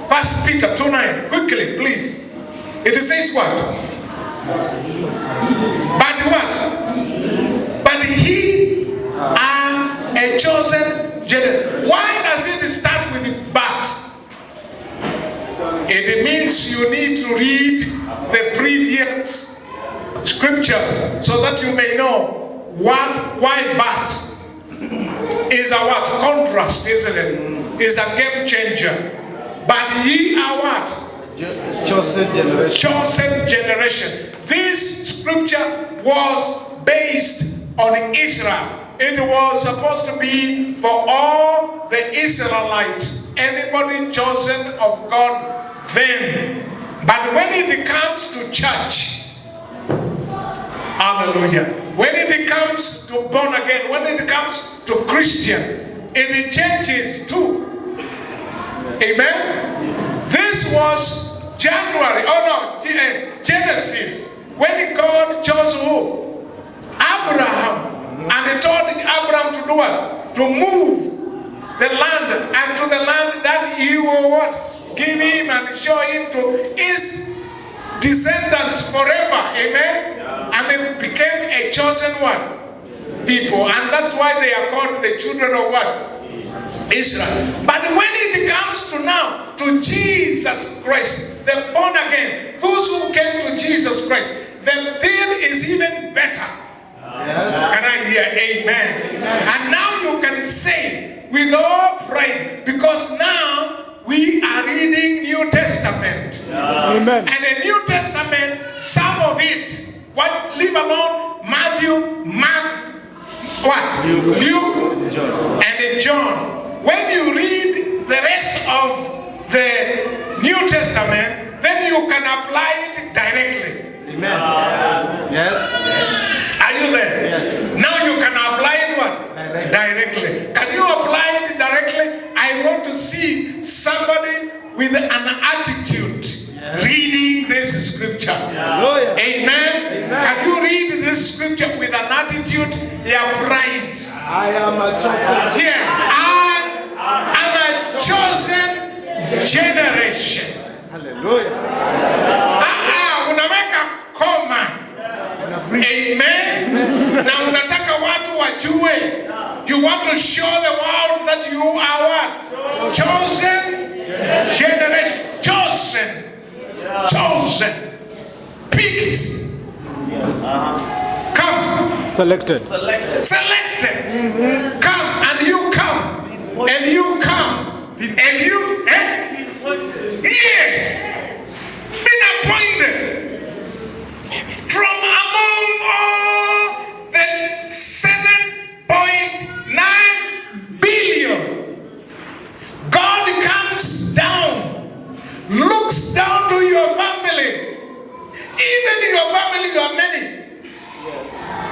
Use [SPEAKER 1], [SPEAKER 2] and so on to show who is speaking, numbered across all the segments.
[SPEAKER 1] First Peter 2:9. Quickly, please. It says what? But what? But ye are a chosen generation. Why does it start with but? It means you need to read the previous scriptures so that you may know why but is a what? Contrast, isn't it? Is a game changer. But ye are what?
[SPEAKER 2] Chosen generation.
[SPEAKER 1] Chosen generation. This scripture was based on Israel. It was supposed to be for all the Israelites, anybody chosen of God then. But when it comes to church, hallelujah, when it comes to born again, when it comes to Christian, it changes too. Amen? This was Genesis, when God chose who? Abraham. And he told Abraham to do what? To move the land, and to the land that he will what? Give him and show him to his descendants forever. Amen? Yeah. And they became a chosen what? People. And that's why they are called the children of what? Israel. But when it comes to now, to Jesus Christ, the born again, those who came to Jesus Christ, the deal is even better. Yes. Can I hear amen? Amen? And now you can say with all pride, because now we are reading New Testament. Yeah. Amen. And the New Testament, some of it, what? Leave alone Matthew, Mark, what? Luke, and John. When you read the rest of the New Testament, then you can apply it directly.
[SPEAKER 2] Amen. Yes.
[SPEAKER 1] Are you there?
[SPEAKER 2] Yes.
[SPEAKER 1] Now you can apply it what? Directly. Can you apply it directly? I want to see somebody with an attitude reading this scripture. Yeah. Amen. Amen. Can you read this scripture with an attitude? Your pride. I am a chosen. Yes, I am a chosen generation.
[SPEAKER 2] Hallelujah.
[SPEAKER 1] Unaweka koma. Amen. Na unataka watu wajue. You want to show the world that you are what? Chosen generation. Chosen. Chosen. Picked. Come.
[SPEAKER 2] Selected.
[SPEAKER 1] Selected. Come, and you come. And you come. And you yes. Been appointed. From among all the 7.9 billion, God comes down, looks down to your family. Even your family, you are many.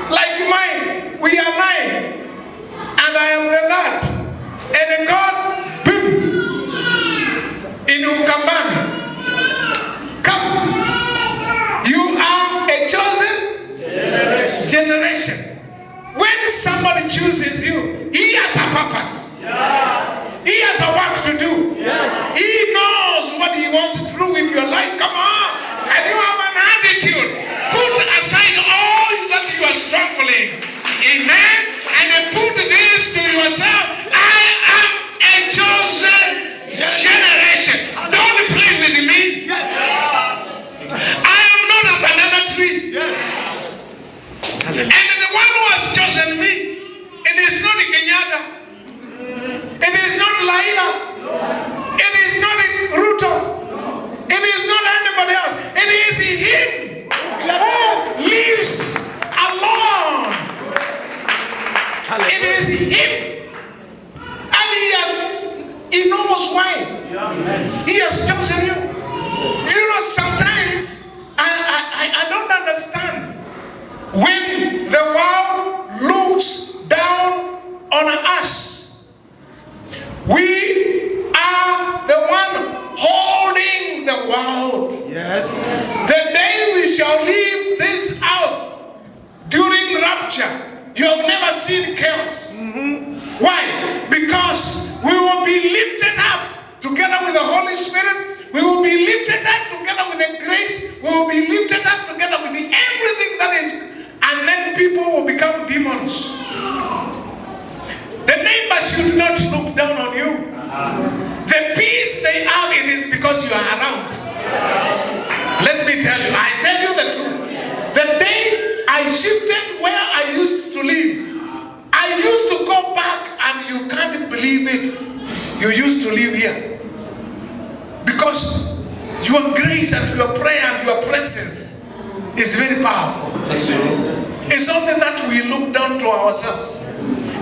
[SPEAKER 1] Like mine, we are 9. And I am the Lord. And God, boom, in Ukambani. Come. You are a chosen generation. When somebody chooses you, he has a purpose. Yes. He has a work to do. Yes. He knows what he wants to do with your life. Come on. And you have an attitude. Put aside all that you are struggling. Amen. And then put this to yourself. I am a chosen generation. Don't play with me. Yes. I am not a banana tree. Yes. And the one who has chosen me, it is not Kenyatta. It is not Laila. It is not Ruto. It is not anybody else. It is him who lives alone. It is him. And he knows why. He has chosen you. You know, sometimes I don't understand when the world looks down on us. We are the one holding the world. Yes. The day we shall leave this earth during rapture, you have never seen chaos. Why? Because we will be lifted up together with the Holy Spirit. be lifted up together with the grace. We will be lifted up together with everything that is, and then people will become demons. The neighbors should not look down on you. The peace they have, it is because you are around. Let me tell you, I tell you the truth. The day I shifted where I used to live, I used to go back, and you can't believe it. You used to live here. Because your grace and your prayer and your presence is very powerful. It's only that we look down to ourselves.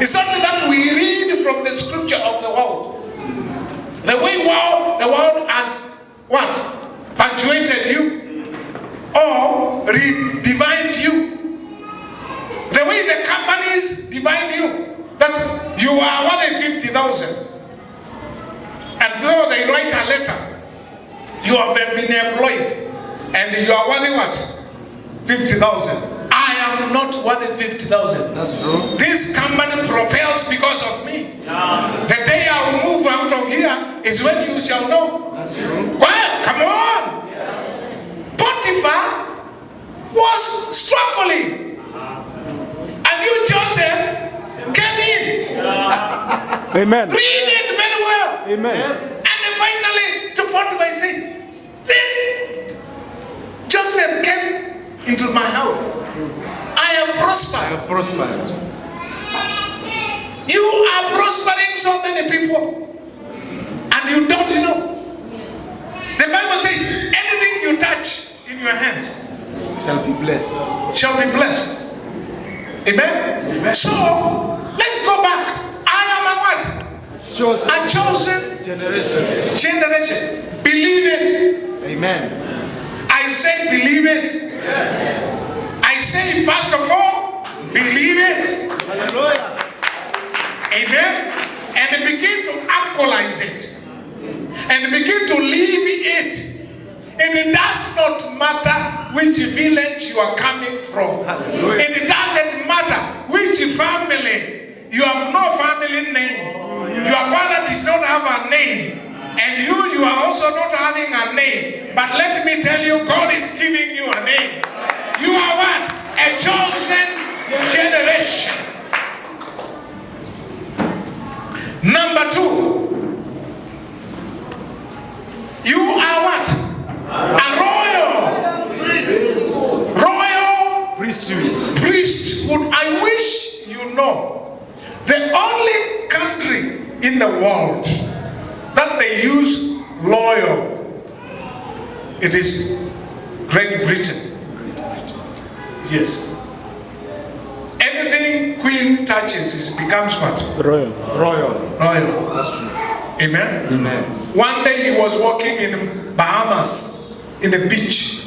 [SPEAKER 1] It's only that we read from the scripture of the world. The way the world has what? Punctuated you or divined you. The way the companies divine you, that you are 150,000. And though they write a letter, you have been employed and you are worthy what? 50,000. I am not worthy 50,000.
[SPEAKER 2] That's true.
[SPEAKER 1] This company propels because of me.
[SPEAKER 2] Yeah.
[SPEAKER 1] The day I will move out of here is when you shall know.
[SPEAKER 2] That's true.
[SPEAKER 1] Well, come on. Yes. Potiphar was struggling. And you, Joseph, came in.
[SPEAKER 2] Yeah. Amen.
[SPEAKER 1] Read it very well.
[SPEAKER 2] Amen. Yes.
[SPEAKER 1] And then finally, to Potiphar say, this Joseph came into my house. I am prospered.
[SPEAKER 2] I have prospered.
[SPEAKER 1] You are prospering so many people, and you don't know. The Bible says, anything you touch in your hands
[SPEAKER 2] shall be blessed.
[SPEAKER 1] Shall be blessed. Amen? Amen. So, let's go back. I am a what? A chosen generation. Believe it.
[SPEAKER 2] Amen.
[SPEAKER 1] I say believe it. Yes. I say first of all, believe it.
[SPEAKER 2] Hallelujah.
[SPEAKER 1] Amen. And begin to actualize it. And begin to live it. And it does not matter which village you are coming from.
[SPEAKER 2] Hallelujah.
[SPEAKER 1] And it doesn't matter which family. You have no family name. Your father did not have a name. And you are also not having a name. But let me tell you, God is giving you a name. You are what? A chosen generation. Number 2. You are what? A royal priesthood. I wish you know. The only country in the world that they use loyal, it is Great Britain. Yes. Anything Queen touches, it becomes what?
[SPEAKER 2] Royal.
[SPEAKER 1] That's true. Amen?
[SPEAKER 2] Amen.
[SPEAKER 1] One day he was walking in Bahamas, in the beach,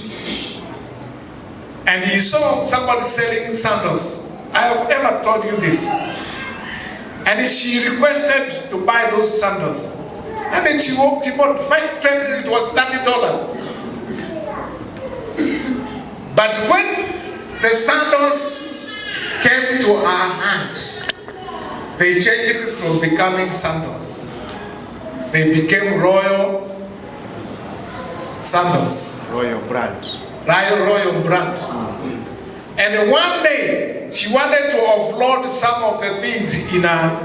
[SPEAKER 1] and he saw somebody selling sandals. I have ever told you this. And she requested to buy those sandals. And then she bought it was $30. But when the sandals came to our hands, they changed it from becoming sandals. They became royal sandals.
[SPEAKER 2] Royal brand.
[SPEAKER 1] Royal brand. And one day, she wanted to offload some of the things in a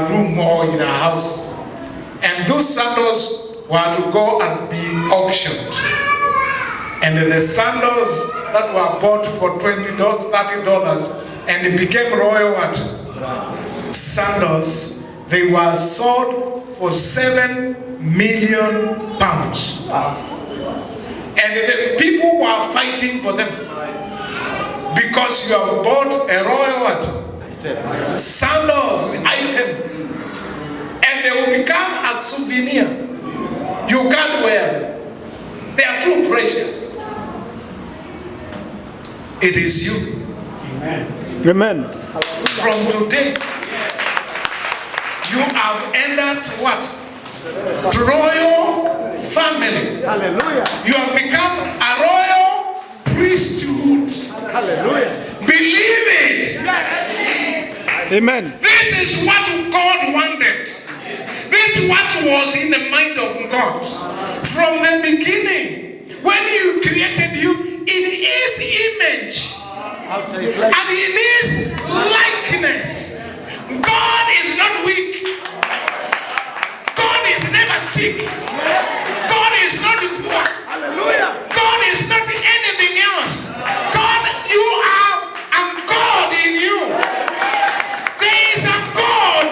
[SPEAKER 1] room or in a house. And those sandals were to go and be auctioned. And the sandals that were bought for $20, $30, and it became royal what? Sandals, they were sold for £7 million. And the people were fighting for them. Because you have bought a royal what? Sandals item. And they will become a souvenir. You can't wear them. They are too precious. It is you.
[SPEAKER 2] Amen. Amen.
[SPEAKER 1] From today, you have entered what? Royal family.
[SPEAKER 2] Hallelujah.
[SPEAKER 1] You have become a royal priesthood.
[SPEAKER 2] Hallelujah.
[SPEAKER 1] Believe it.
[SPEAKER 2] Amen.
[SPEAKER 1] This is what God wanted. This forget what was in the mind of God. From the beginning, when He created you in His image
[SPEAKER 2] After his life.
[SPEAKER 1] and in His likeness, God is not weak. God is never sick. God is not poor.
[SPEAKER 2] Hallelujah.
[SPEAKER 1] God is not anything else. God, you have a God in you. There is a God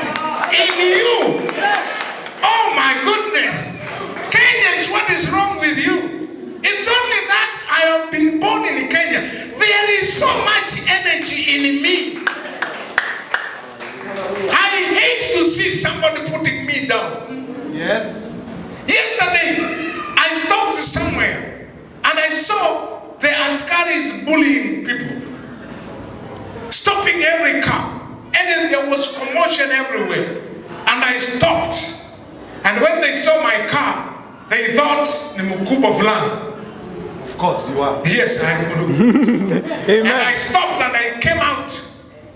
[SPEAKER 1] in you. Oh my goodness. Kenyans, what is wrong with you? It's only that I have been born in Kenya. There is so much energy in me. I hate to see somebody putting me down.
[SPEAKER 2] Yes.
[SPEAKER 1] Yesterday, I stopped somewhere and I saw the Askaris bullying people, stopping every car, and then there was commotion everywhere. And I stopped, and when they saw my car, they thought the Mukuba Vlan.
[SPEAKER 2] Of course you are.
[SPEAKER 1] Yes, I am.
[SPEAKER 2] Amen.
[SPEAKER 1] And I stopped and I came out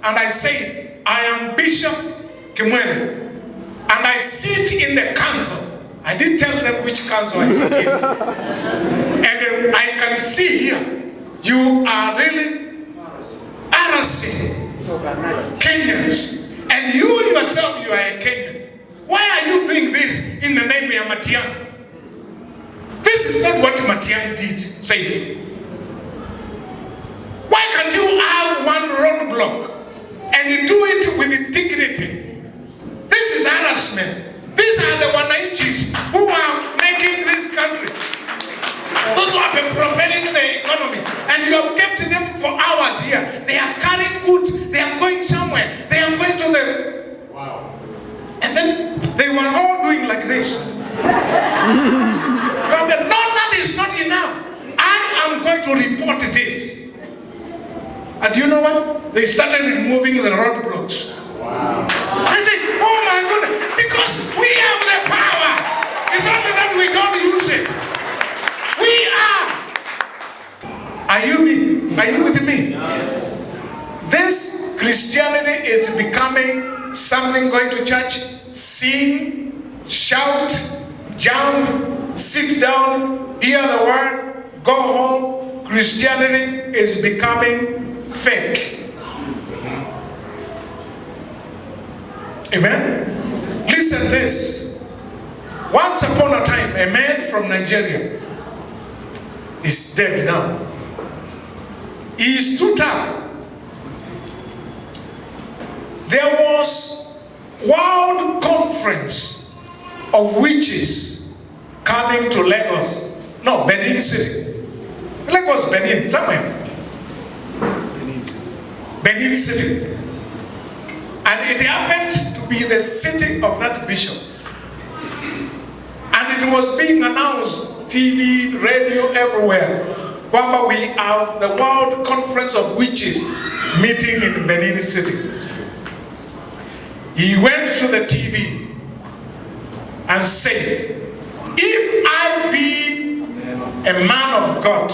[SPEAKER 1] and I said, I am Bishop Kimwele, and I sit in the council. I didn't tell them which council I sit in. And I can see here, you are really harassing Kenyans. And you yourself, you are a Kenyan. Why are you doing this in the name of Matiang'i? This is not what Matiang'i said. Why can't you have one roadblock and you do it with dignity? This is harassment. These are the Wananchis who are making this country. Those who have been propelling the economy. And you have kept them for hours here. They are carrying goods. They are going somewhere. They are going to the... Wow. And then they were all doing like this. But no, that is not enough. I am going to report this. And you know what? They started removing the roadblocks. Wow. I said, oh my goodness, because we have the power. It's only that we don't use it. We are. Are you with me? Yes. This Christianity is becoming something going to church, sing, shout, jump, sit down, hear the word, go home. Christianity is becoming fake. Amen? Listen this. Once upon a time, a man from Nigeria is dead now. He is too tired. There was world conference of witches coming to Lagos. No, Benin City. Lagos, Benin, somewhere. Benin City. And it happened to be the city of that bishop. And it was being announced, TV, radio, everywhere. Kwamba, we have the World Conference of Witches meeting in Benin City. He went to the TV and said, if I be a man of God,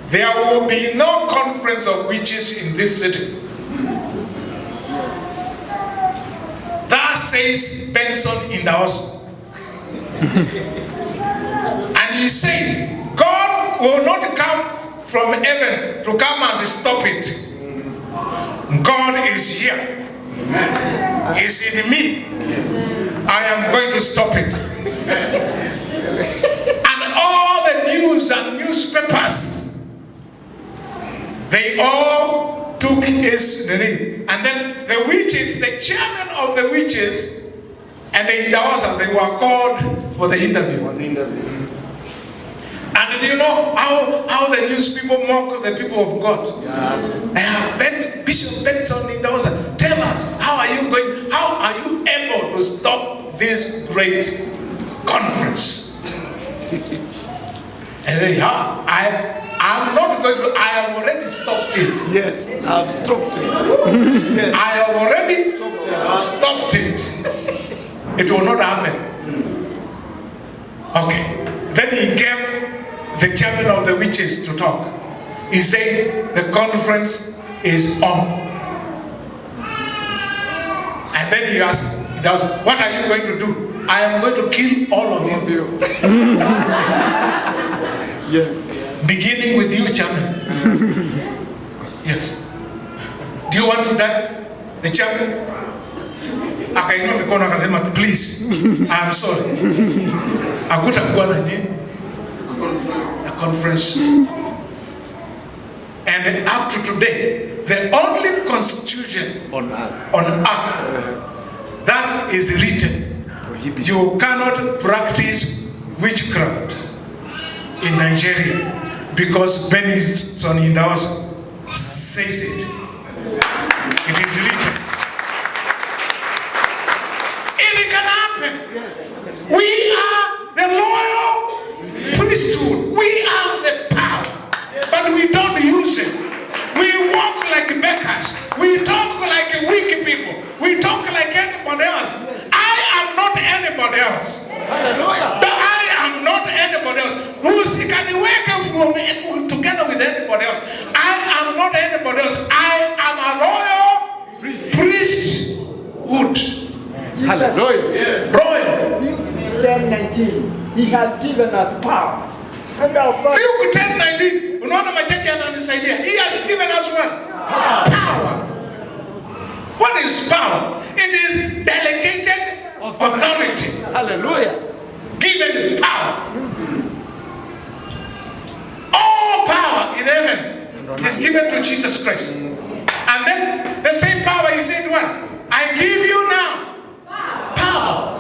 [SPEAKER 1] there will be no conference of witches in this city. That says Benson in the house. And he said, God will not come from heaven to come and stop it. God is here. He's in me. I am going to stop it. And all the news and newspapers, they all took his name. And then the witches, the chairman of the witches, and the Indawasa, they were called for the interview. And you know how the news people mock the people of God. Yes. Bishop Benson Indawasa, tell us, how are you able to stop this great conference? And say, yeah, I'm not going to, I have already stopped it.
[SPEAKER 2] Yes, I've stopped it. Yes.
[SPEAKER 1] I have already stopped it. It will not happen. Okay. Then he gave the chairman of the witches to talk. He said, the conference is on. And then he asked, what are you going to do? I am going to kill all of you.
[SPEAKER 2] Yes.
[SPEAKER 1] Beginning with you, chairman. Yes. Do you want to die? The chairman? Akainua mikono akasema, please, I am sorry. Hakutakuwa na nini? A conference. And up to today, the only constitution
[SPEAKER 2] On earth.
[SPEAKER 1] on earth that is written, you cannot practice witchcraft in Nigeria because Benson in the house says it. It is written. It can happen.
[SPEAKER 2] Yes.
[SPEAKER 1] We are the loyal priesthood. We are the power, but we don't use it. We walk like beggars. We talk like weak people. We talk like anybody else. I am not anybody else.
[SPEAKER 2] Hallelujah.
[SPEAKER 1] But I am not anybody else. Who's can work from it together with anybody else? I am not anybody else. I am a royal priesthood.
[SPEAKER 2] Hallelujah.
[SPEAKER 1] Royal.
[SPEAKER 3] Luke 10:19. He has given us power. And our Father,
[SPEAKER 1] Luke 10:19. Unaona machaji ananisaidia. He has given us what? Power. What is power? It is delegated authority.
[SPEAKER 2] Hallelujah.
[SPEAKER 1] Given power. All power in heaven is given to Jesus Christ. And then the same power he said what? I give you now power.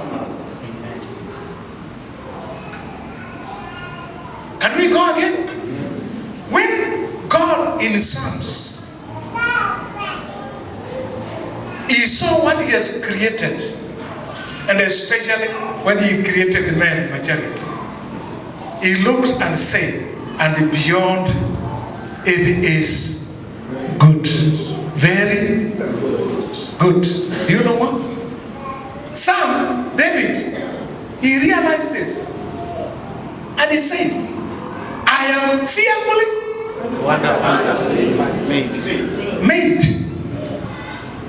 [SPEAKER 1] Can we go again? When God in Psalms, he saw what he has created, and especially when he created man, material, he looked and said, and beyond it is good, very good. Do you know what? David, he realized this, and he said, I am fearfully
[SPEAKER 2] Wonderfully made.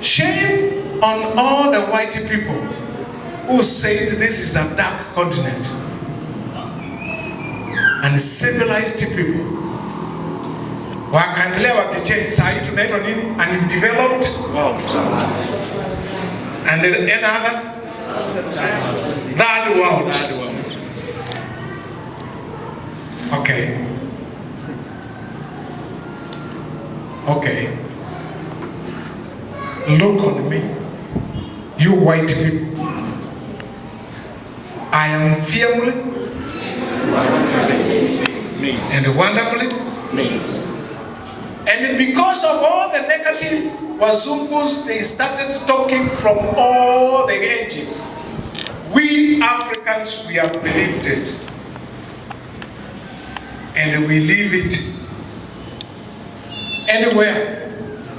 [SPEAKER 1] Shame on all the white people who said this is a dark continent, and civilized people wakaendelea wakichange. Saa hii tunaitwa nini? Undeveloped.
[SPEAKER 2] Wow.
[SPEAKER 1] And another third world. Okay. Look on me, you white people. I am fearfully and wonderfully
[SPEAKER 2] Made.
[SPEAKER 1] And because of all the negative wazungus, they started talking from all the ages. We Africans, we have believed it. And we leave it. Anywhere,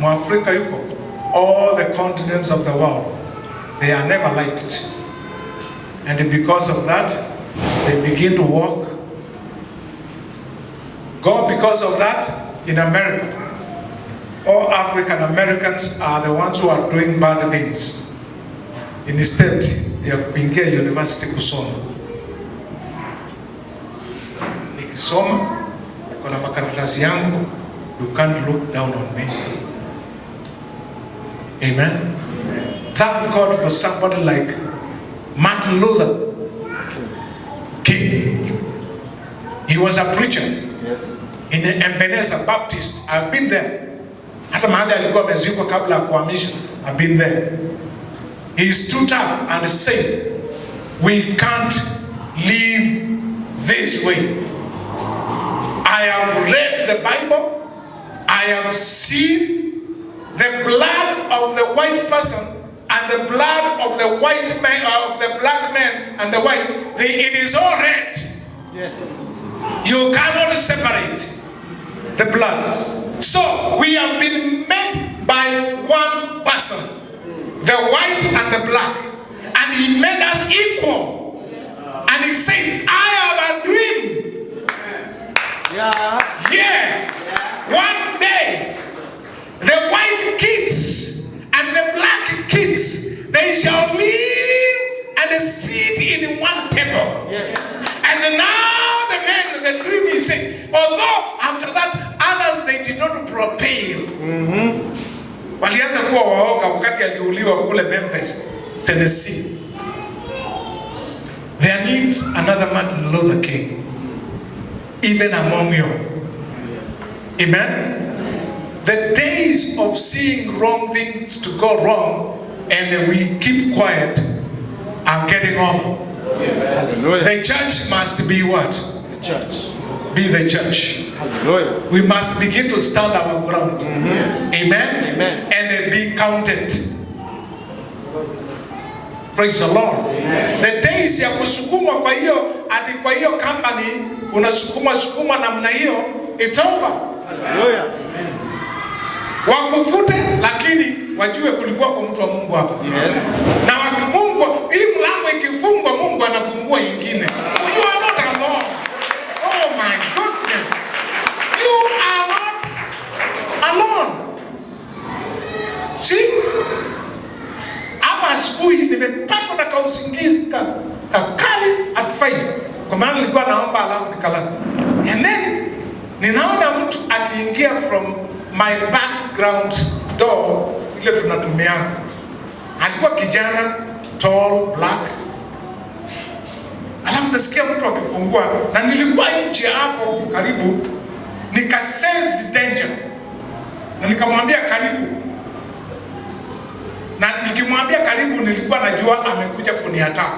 [SPEAKER 1] Africa, all the continents of the world, they are never liked. And because of that, they begin to walk. God, because of that, in America, all African Americans are the ones who are doing bad things. Instead, they are kuingia university kusoma. Nikisoma, kuna makaratasi yangu, you can't look down on me. Amen. Thank God for somebody like Martin Luther King. He was a preacher.
[SPEAKER 2] Yes.
[SPEAKER 1] In the Ebenezer Baptist. I've been there. Hata mahali alikuwa amezikwa kabla ya kuhamisha. I've been there. He stood up and said, we can't live this way. I have read the Bible. I have seen the blood of the white person and the blood of the white man, of the black man and the white. It is all red.
[SPEAKER 2] Yes.
[SPEAKER 1] You cannot separate the blood. So we have been made by one person, the white and the black, and he made us equal. And he said, I have a dream. Yeah. One day, the white kids and the black kids, they shall live and sit in And now the men, the dream is saying, although after that others they did not prevail. Walianza kuwa waoga wakati aliuliwa kule Memphis, Tennessee. There needs another Martin Luther King, even among you. Amen? The days of seeing wrong things to go wrong and we keep quiet are getting over. Yes. The church must be what?
[SPEAKER 2] The church.
[SPEAKER 1] Be the church.
[SPEAKER 2] Hallelujah.
[SPEAKER 1] We must begin to stand our ground. Amen?
[SPEAKER 2] Amen.
[SPEAKER 1] And be counted. Praise the Lord.
[SPEAKER 2] Amen.
[SPEAKER 1] The days ya kusukuma kwa hiyo company unasukuma namna hiyo, it's over.
[SPEAKER 2] Hallelujah.
[SPEAKER 1] Wakufute lakini wajue kulikuwa kwa mtu wa Mungu hapa.
[SPEAKER 2] Yes.
[SPEAKER 1] Na Mungu, hii mlango ikifungwa Mungu anafungua nyingine. You are not alone. Oh my goodness. You are not alone. See? Hapa asubuhi nimepatwa na kausingizi kakali at 5. Kwa maana nilikuwa naomba alafu nikalala. And then ninaona mtu akiingia from my background door ile tunatumia. Alikuwa kijana, tall, black. Alafu nasikia mtu akifungua na nilikuwa nje hapo karibu, nikasense danger. Na nikamwambia karibu. Na nikimwambia karibu nilikuwa najua amekuja kuniattack.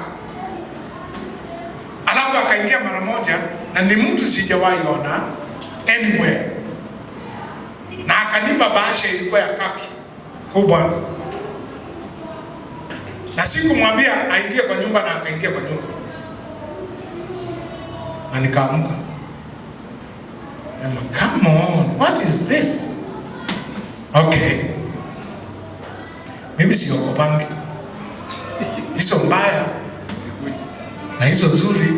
[SPEAKER 1] Alafu akaingia mara moja na ni mtu sijawahi ona anywhere. Na akanipa bahasha ilikuwa ya kaki kubwa. Na sikumwambia aingie kwa nyumba na akaingia kwa nyumba. Na nikaamka. Come on, what is this? Okay. Mimi siogopangi. Hizo mbaya na hizo nzuri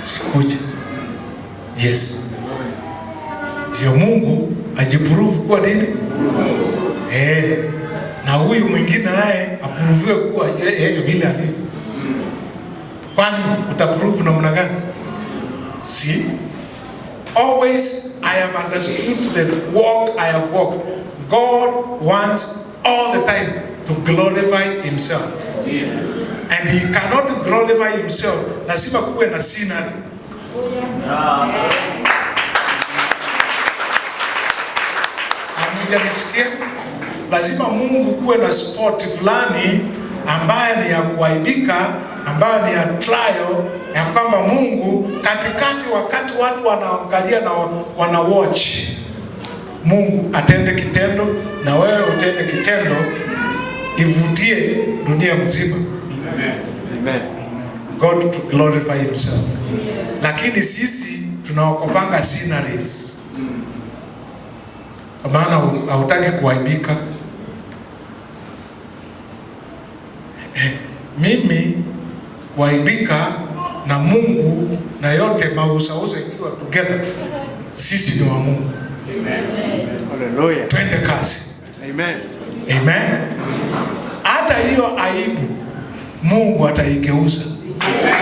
[SPEAKER 1] sikuja. Yes. Ndio Mungu ajiprove kuwa nini? Na huyu mwingine naye aproviwe kuwa vile alivyo. Kwani utaprove namna gani? See? Always I have understood the walk I have walked. God wants all the time to glorify himself.
[SPEAKER 2] Yes.
[SPEAKER 1] And he cannot glorify himself. Lazima kuwe na scenery. Amejisikia lazima Mungu kuwe na spot fulani ambaye ni ya kuaibika, ambaye ni ya trial, ya kwamba Mungu katikati wakati watu wanaangalia na wana watch, Mungu atende kitendo na wewe utende kitendo ivutie dunia mzima.
[SPEAKER 2] Amen.
[SPEAKER 1] God to glorify himself. Lakini sisi tunaokopanga sceneries. Kwa maana hautaki kuaibika. Mimi kuaibika na Mungu na yote mausausa ikiwa together, sisi ni wa Mungu.
[SPEAKER 2] Amen. Hallelujah.
[SPEAKER 1] Twende kazi.
[SPEAKER 2] Amen.
[SPEAKER 1] Amen. Hata hiyo aibu Mungu ataigeuza. Amen.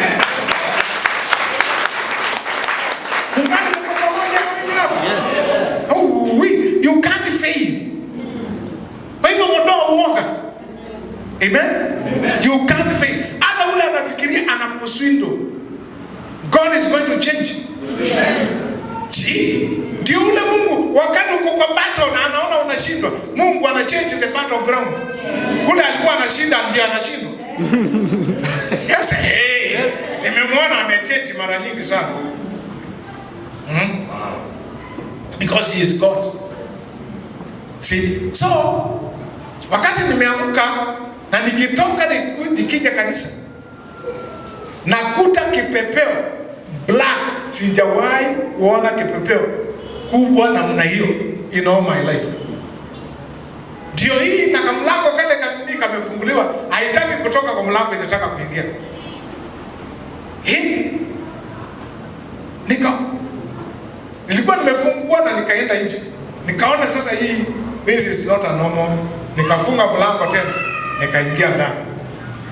[SPEAKER 2] Yes.
[SPEAKER 1] Oh, you can't fail. Kwa hivyo mdomo uoga. Amen. Amen. You can't fail. Hata ule anafikiria anakuswindo, God is going to change. Amen. Ndio ule Mungu wakati uko kwa battle na anaona unashindwa, Mungu ana change the battleground. Kule alikuwa anashinda ndio anashindwa. Yes, hey. Yes. Nimemwona amechange mara nyingi sana. Because he is God. See? So, wakati nimeamka na nikitoka nikija kanisa, nakuta kipepeo black, sijawahi kuona kipepeo kubwa namna hiyo in all my life. Ndio hii na kamlango kale kanini kamefunguliwa, haitaki kutoka kwa mlango, inataka kuingia. Nilikuwa nimefungua na nikaenda nje. Nikaona sasa hii, this is not a normal. Nikafunga mlango tena, nikaingia ndani.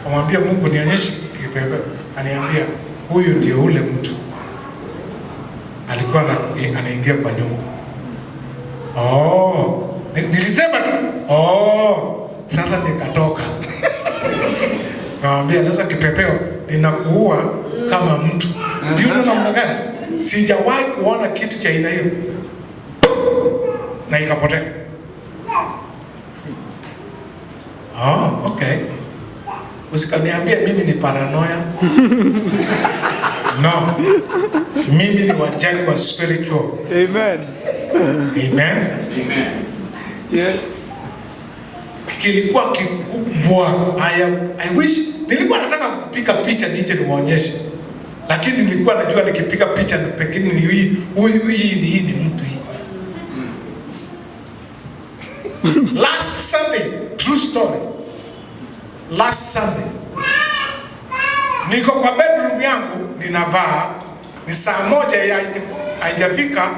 [SPEAKER 1] Kumwambia Mungu nionyeshe kipepeo. Aniambia, huyu ndio ule mtu alikuwa anaingia kwa nyumba. Nilisema tu sasa nikatoka. Naambia sasa kipepeo ninakuua kama mtu. Ndio namna gani? Sijawahi kuona kitu cha aina hiyo. Na ikapotea. Okay. Usikaniambia mimi ni paranoia. No. Mimi ni wajani wa spiritual.
[SPEAKER 2] Amen.
[SPEAKER 1] Amen.
[SPEAKER 2] Amen. Yes.
[SPEAKER 1] Kilikuwa kikubwa. I wish nilikuwa nataka kupiga picha nije niwaonyeshe. Lakini nilikuwa najua nikipiga picha na pengine ni hii ni mtu hii. Last Sunday, true story. Last Sunday, niko kwa bedroom yangu ninavaa, ni saa moja ya haijafika,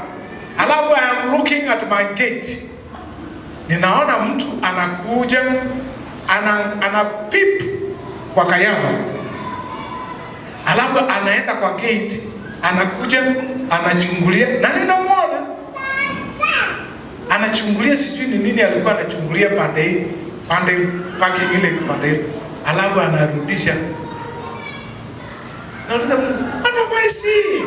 [SPEAKER 1] alafu I am looking at my gate. Ninaona mtu anakuja, ana pip kwa kayava, alafu anaenda kwa gate, anakuja, anachungulia, na ninamwona anachungulia, sijui ni nini alikuwa anachungulia pande parking ile pande, alafu anarudisha. Nauliza, what am I seeing?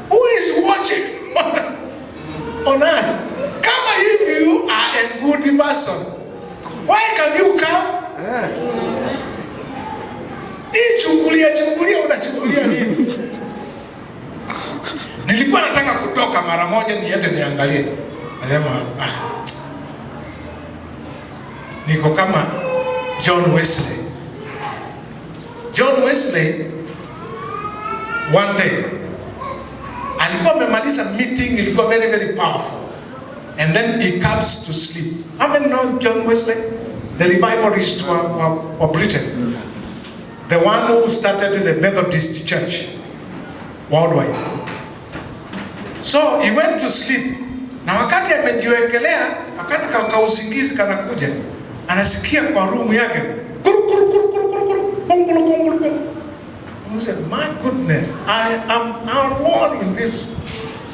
[SPEAKER 1] Who is watching on us? Kama if you are a good person, why can you come? Chungulia, unachungulia nini? Nilikuwa nataka kutoka mara moja niende niangalie. Nasema niko kama John Wesley. John Wesley one day alikuwa amemaliza meeting, ilikuwa very very powerful, and then he comes to sleep. How many know John Wesley, the revivalist of Britain, the one who started the Methodist Church worldwide? So he went to sleep, na wakati amejiwekelea, wakati ka usingizi kanakuja, anasikia kwa room yake kuru kuru kuru kuru kuru kuru. He said, my goodness, I am alone in this,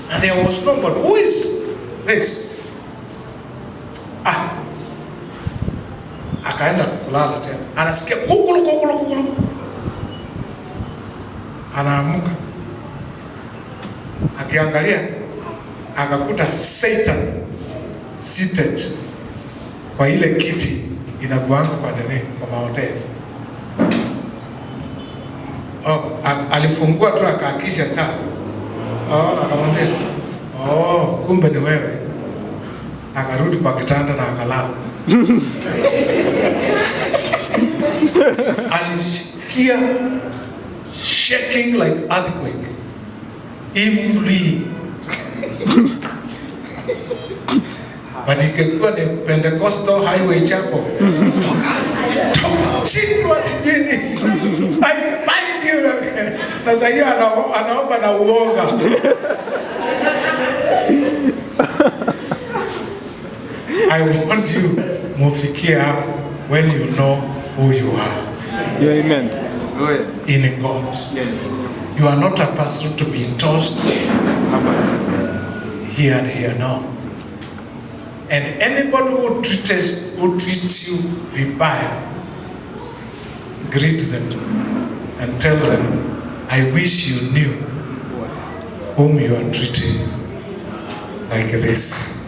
[SPEAKER 1] and there was nobody. Who is this? Akaenda kulala tena, anasikia kukulu kukulu kukulu, anaamuka, akiangalia akakuta Satan seated kwa ile kiti inakuanga kwa nene kwa mahoteli. Alifungua tu akaakisha taa. Akamwambia, kumbe ni wewe. Akarudi kwa kitanda na akalala. Alisikia shaking like earthquake. Imfree. But ikikuwa ni Pentecostal highway chapel. Shindwa sijini. I find you. Na sasa anaomba na uoga. I want you mufikie hapo when you know who you are.
[SPEAKER 2] Yeah, amen.
[SPEAKER 1] In God.
[SPEAKER 2] Yes.
[SPEAKER 1] You are not a person to be tossed here and here, no. And anybody who treats you vibaya, greet them and tell them, I wish you knew whom you are treating like this.